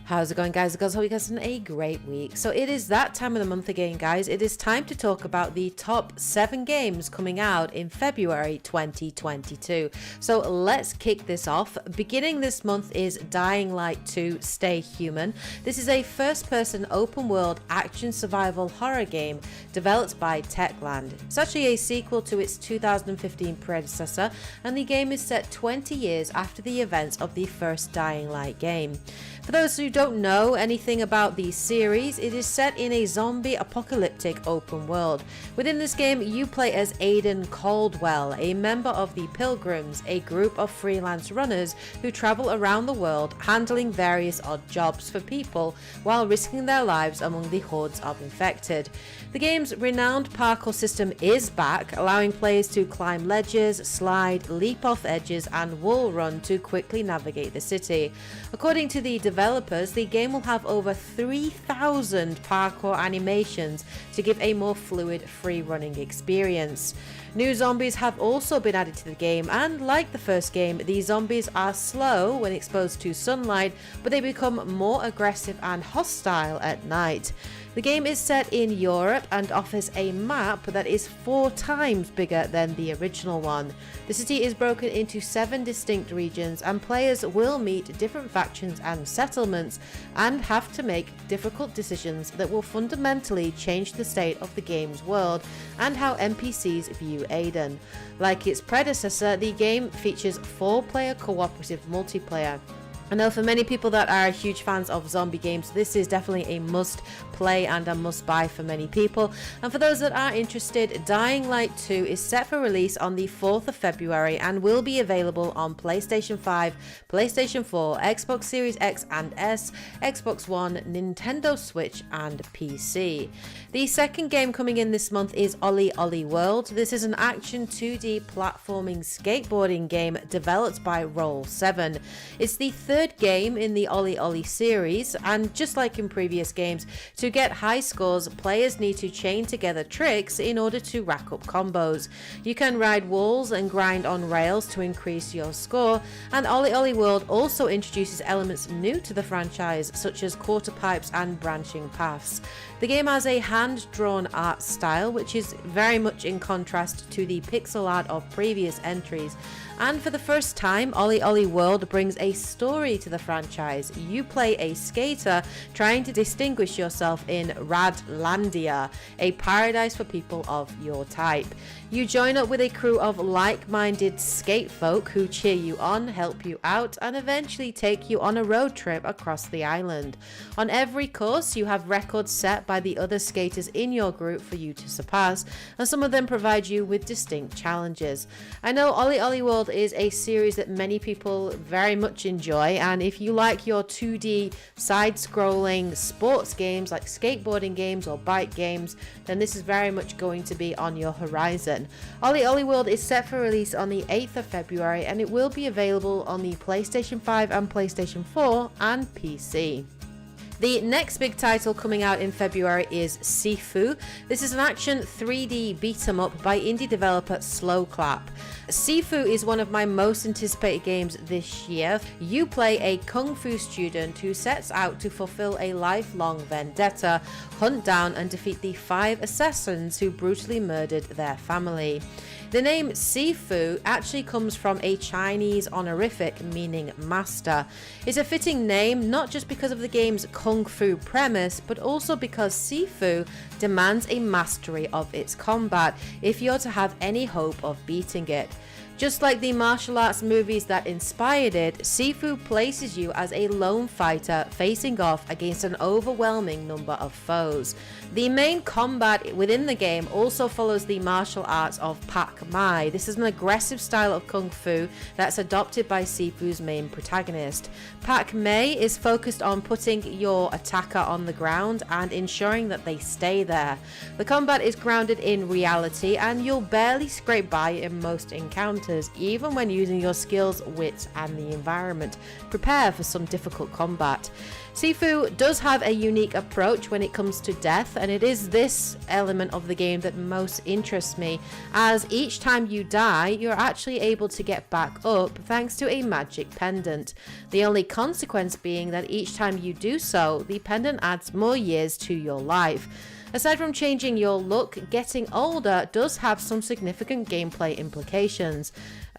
How's it going, guys? Hope you guys had a great week. So it is that time of the month again, guys. It is time to talk about the top 7 games coming out in February 2022. So let's kick this off. Beginning this month is Dying Light 2 Stay Human. This is a first-person open-world action survival horror game developed by Techland. It's actually a sequel to its 2015 predecessor, and the game is set 20 years after the events of the first Dying Light game. For those who don't know anything about the series, it is set in a zombie apocalyptic open world. Within this game, you play as Aidan Caldwell, a member of the Pilgrims, a group of freelance runners who travel around the world handling various odd jobs for people while risking their lives among the hordes of infected. The game's renowned parkour system is back, allowing players to climb ledges, slide, leap off edges, and wall run to quickly navigate the city. According to the developers, the game will have over 3,000 parkour animations to give a more fluid, free-running experience. New zombies have also been added to the game, and like the first game, these zombies are slow when exposed to sunlight, but they become more aggressive and hostile at night. The game is set in Europe and offers a map that is 4 times bigger than the original one. The city is broken into 7 distinct regions, and players will meet different factions and settlements and have to make difficult decisions that will fundamentally change the state of the game's world and how NPCs view Aidan. Like its predecessor, the game features 4-player cooperative multiplayer. I know for many people that are huge fans of zombie games, this is definitely a must play and a must buy for many people. And for those that are interested, Dying Light 2 is set for release on the 4th of February and will be available on PlayStation 5, PlayStation 4, Xbox Series X and S, Xbox One, Nintendo Switch and PC. The second game coming in this month is Ollie World. This is an action 2D platforming skateboarding game developed by Roll7. It's the third game in the Ollie series, and just like in previous games, to get high scores, players need to chain together tricks in order to rack up combos. You can ride walls and grind on rails to increase your score, and Ollie World also introduces elements new to the franchise, such as quarter pipes and branching paths. The game has a hand-drawn art style, which is very much in contrast to the pixel art of previous entries. And for the first time, Ollie World brings a story to the franchise. You play a skater trying to distinguish yourself in Radlandia, a paradise for people of your type. You join up with a crew of like-minded skate folk who cheer you on, help you out, and eventually take you on a road trip across the island. On every course, you have records set by the other skaters in your group for you to surpass, and some of them provide you with distinct challenges. I know Ollie World is a series that many people very much enjoy, and if you like your 2D side-scrolling sports games like skateboarding games or bike games, then this is very much going to be on your horizon. Ollie World is set for release on the 8th of February, and it will be available on the PlayStation 5 and PlayStation 4 and PC. The next big title coming out in February is Sifu. This is an action 3D beat-em-up by indie developer Slowclap. Sifu is one of my most anticipated games this year. You play a kung fu student who sets out to fulfill a lifelong vendetta, hunt down and defeat the 5 assassins who brutally murdered their family. The name Sifu actually comes from a Chinese honorific meaning master. It's a fitting name not just because of the game's kung fu premise, but also because Sifu demands a mastery of its combat if you're to have any hope of beating it. Just like the martial arts movies that inspired it, Sifu places you as a lone fighter facing off against an overwhelming number of foes. The main combat within the game also follows the martial arts of Pak Mai. This is an aggressive style of kung fu that's adopted by Sifu's main protagonist. Pak Mai is focused on putting your attacker on the ground and ensuring that they stay there. The combat is grounded in reality, and you'll barely scrape by in most encounters. others, even when using your skills, wits, and the environment. Prepare for some difficult combat. Sifu does have a unique approach when it comes to death, and it is this element of the game that most interests me, as each time you die, you're actually able to get back up thanks to a magic pendant. The only consequence being that each time you do so, the pendant adds more years to your life. Aside from changing your look, getting older does have some significant gameplay implications.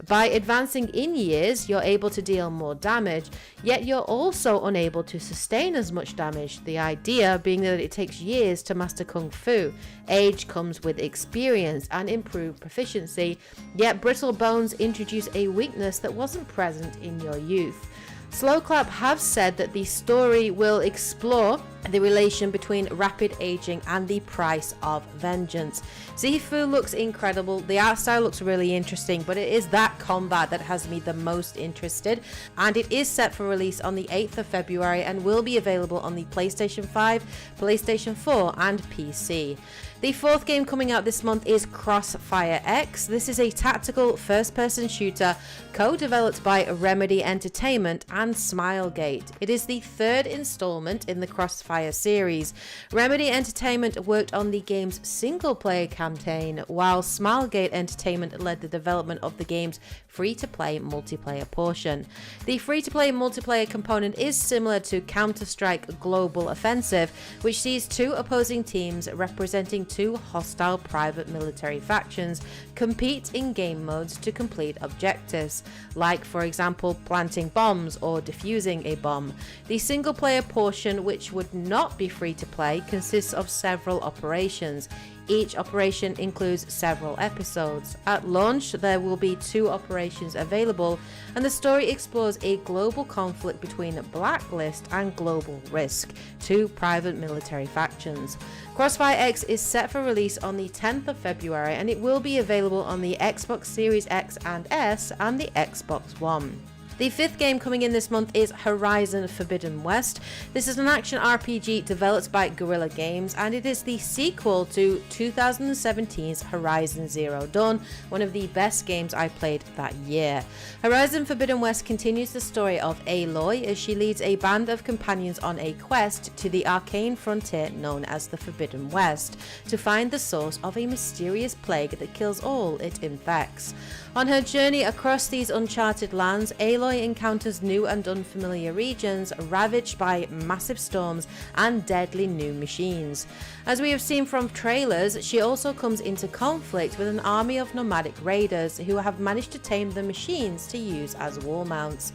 By advancing in years, you're able to deal more damage, yet you're also unable to sustain as much damage, the idea being that it takes years to master Kung Fu. Age comes with experience and improved proficiency, yet brittle bones introduce a weakness that wasn't present in your youth. Slowclap have said that the story will explore the relation between rapid aging and the price of vengeance. Sifu looks incredible, the art style looks really interesting, but it is that combat that has me the most interested, and it is set for release on the 8th of February and will be available on the PlayStation 5, PlayStation 4 and PC. The fourth game coming out this month is Crossfire X. This is a tactical first-person shooter co-developed by Remedy Entertainment and Smilegate. It is the third installment in the Crossfire series. Remedy Entertainment worked on the game's single-player campaign, while Smilegate Entertainment led the development of the game's free-to-play multiplayer portion. The free-to-play multiplayer component is similar to Counter-Strike Global Offensive, which sees two opposing teams representing two hostile private military factions compete in game modes to complete objectives, like for example planting bombs or defusing a bomb. The single player portion, which would not be free to play, consists of several operations. Each operation includes several episodes. At launch, there will be 2 operations available, and the story explores a global conflict between Blacklist and Global Risk, 2 private military factions. Crossfire X is set for release on the 10th of February, and it will be available on the Xbox Series X and S and the Xbox One. The fifth game coming in this month is Horizon Forbidden West. This is an action RPG developed by Guerrilla Games, and it is the sequel to 2017's Horizon Zero Dawn, one of the best games I played that year. Horizon Forbidden West continues the story of Aloy as she leads a band of companions on a quest to the arcane frontier known as the Forbidden West to find the source of a mysterious plague that kills all it infects. On her journey across these uncharted lands, Aloy encounters new and unfamiliar regions ravaged by massive storms and deadly new machines. As we have seen from trailers, she also comes into conflict with an army of nomadic raiders who have managed to tame the machines to use as wall mounts.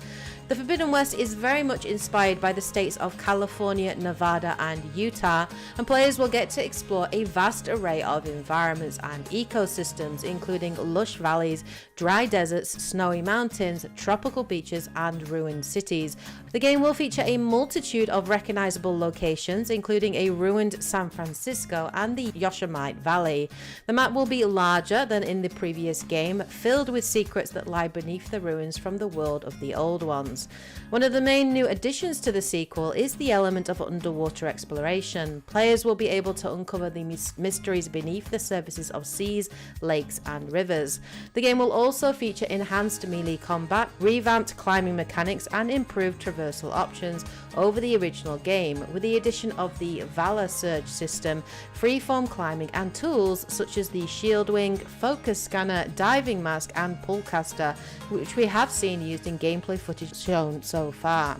The Forbidden West is very much inspired by the states of California, Nevada, and Utah, and players will get to explore a vast array of environments and ecosystems, including lush valleys, dry deserts, snowy mountains, tropical beaches, and ruined cities. The game will feature a multitude of recognizable locations, including a ruined San Francisco and the Yosemite Valley. The map will be larger than in the previous game, filled with secrets that lie beneath the ruins from the world of the old ones. One of the main new additions to the sequel is the element of underwater exploration. Players will be able to uncover the mysteries beneath the surfaces of seas, lakes, and rivers. The game will also feature enhanced melee combat, revamped climbing mechanics, and improved traversal options over the original game, with the addition of the Valor Surge system, freeform climbing, and tools such as the shield wing, focus scanner, diving mask, and pullcaster, which we have seen used in gameplay footage shown so far.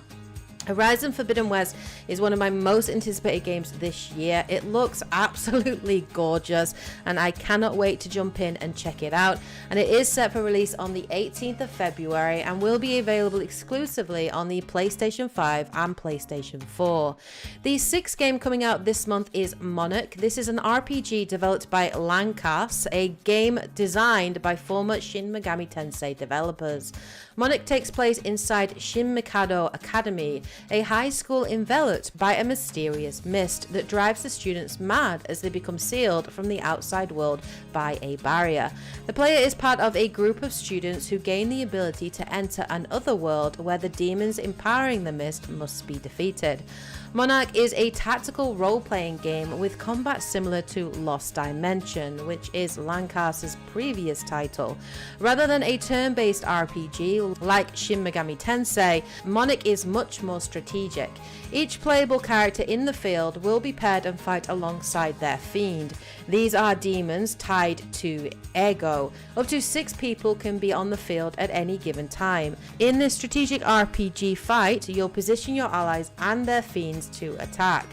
Horizon Forbidden West is one of my most anticipated games this year. It looks absolutely gorgeous and I cannot wait to jump in and check it out. And it is set for release on the 18th of February and will be available exclusively on the PlayStation 5 and PlayStation 4. The sixth game coming out this month is Monarch. This is an RPG developed by Lankas, a game designed by former Shin Megami Tensei developers. Monarch takes place inside Shin Mikado Academy, a high school enveloped by a mysterious mist that drives the students mad as they become sealed from the outside world by a barrier. The player is part of a group of students who gain the ability to enter an other world where the demons empowering the mist must be defeated. Monarch is a tactical role-playing game with combat similar to Lost Dimension, which is Lancaster's previous title. Rather than a turn-based RPG like Shin Megami Tensei, Monarch is much more strategic. Each playable character in the field will be paired and fight alongside their fiend. These are demons tied to ego. Up to 6 people can be on the field at any given time. In this strategic RPG fight, you'll position your allies and their fiends to attack.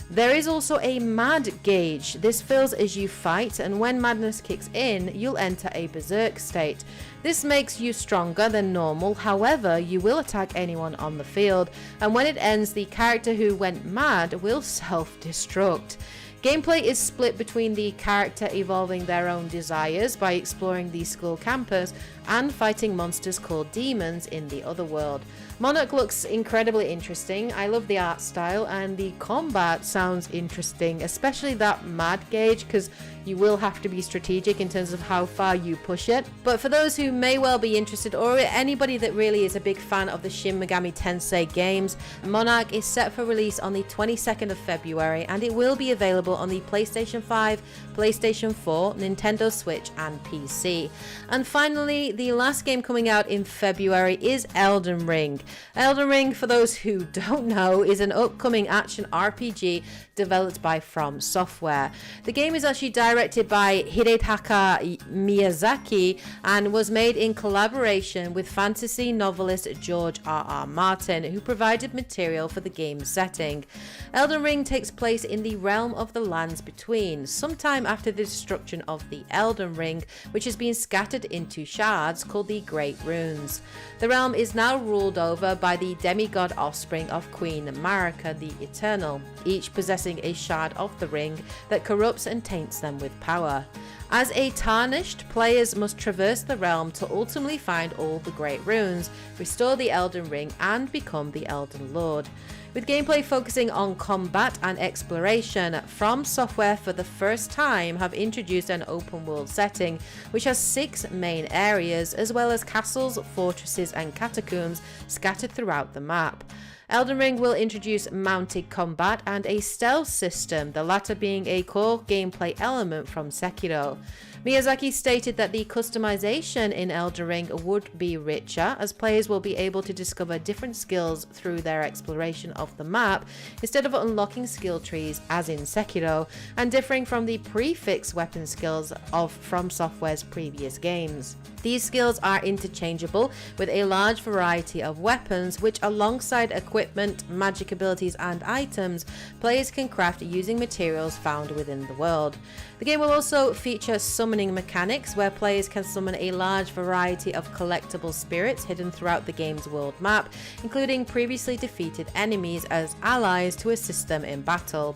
There is also a mad gauge. This fills as you fight, and when madness kicks in, you'll enter a berserk state. This makes you stronger than normal, however, you will attack anyone on the field, and when it ends, the character who went mad will self-destruct. Gameplay is split between the character evolving their own desires by exploring the school campus and fighting monsters called demons in the other world. Monarch looks incredibly interesting. I love the art style, and the combat sounds interesting, especially that mad gauge, because you will have to be strategic in terms of how far you push it. But for those who may well be interested, or anybody that really is a big fan of the Shin Megami Tensei games, Monarch is set for release on the 22nd of February, and it will be available on the PlayStation 5, PlayStation 4, Nintendo Switch and PC. And finally, the last game coming out in February is Elden Ring. Elden Ring, for those who don't know, is an upcoming action RPG developed by From Software. The game is actually directed by Hidetaka Miyazaki and was made in collaboration with fantasy novelist George R.R. Martin, who provided material for the game's setting. Elden Ring takes place in the realm of the lands between, sometime after the destruction of the Elden Ring, which has been scattered into shards called the Great Runes. The realm is now ruled over by the demigod offspring of Queen Marika the Eternal, each possessing a shard of the ring that corrupts and taints them with power. As a tarnished, players must traverse the realm to ultimately find all the Great Runes, restore the Elden Ring, and become the Elden Lord. With gameplay focusing on combat and exploration, From Software for the first time have introduced an open world setting which has 6 main areas, as well as castles, fortresses and catacombs scattered throughout the map. Elden Ring will introduce mounted combat and a stealth system, the latter being a core gameplay element from Sekiro. Miyazaki stated that the customization in Elden Ring would be richer, as players will be able to discover different skills through their exploration of the map, instead of unlocking skill trees as in Sekiro, and differing from the prefix weapon skills of From Software's previous games. These skills are interchangeable with a large variety of weapons, which alongside equipment, magic abilities and items, players can craft using materials found within the world. The game will also feature summoning mechanics, where players can summon a large variety of collectible spirits hidden throughout the game's world map, including previously defeated enemies as allies to assist them in battle.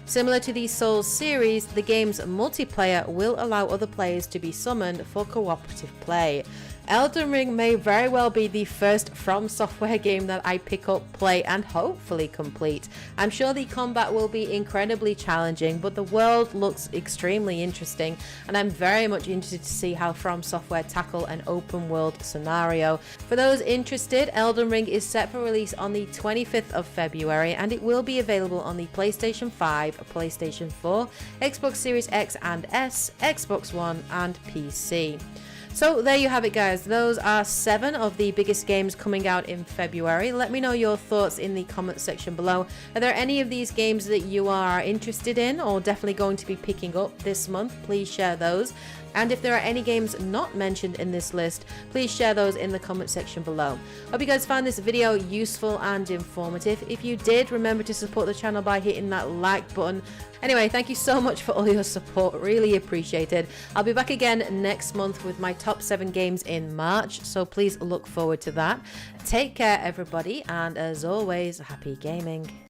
Similar to the Souls series, the game's multiplayer will allow other players to be summoned for cooperative play. Elden Ring may very well be the first From Software game that I pick up, play and hopefully complete. I'm sure the combat will be incredibly challenging, but the world looks extremely interesting, and I'm very much interested to see how From Software tackle an open world scenario. For those interested, Elden Ring is set for release on the 25th of February, and it will be available on the PlayStation 5, PlayStation 4, Xbox Series X and S, Xbox One and PC. So there you have it, guys. Those are 7 of the biggest games coming out in February. Let me know your thoughts in the comment section below. Are there any of these games that you are interested in or definitely going to be picking up this month? Please share those. And if there are any games not mentioned in this list, please share those in the comment section below. Hope you guys found this video useful and informative. If you did, remember to support the channel by hitting that like button. Anyway, thank you so much for all your support, really appreciated. I'll be back again next month with my top 7 games in March, so please look forward to that. Take care everybody, and as always, happy gaming.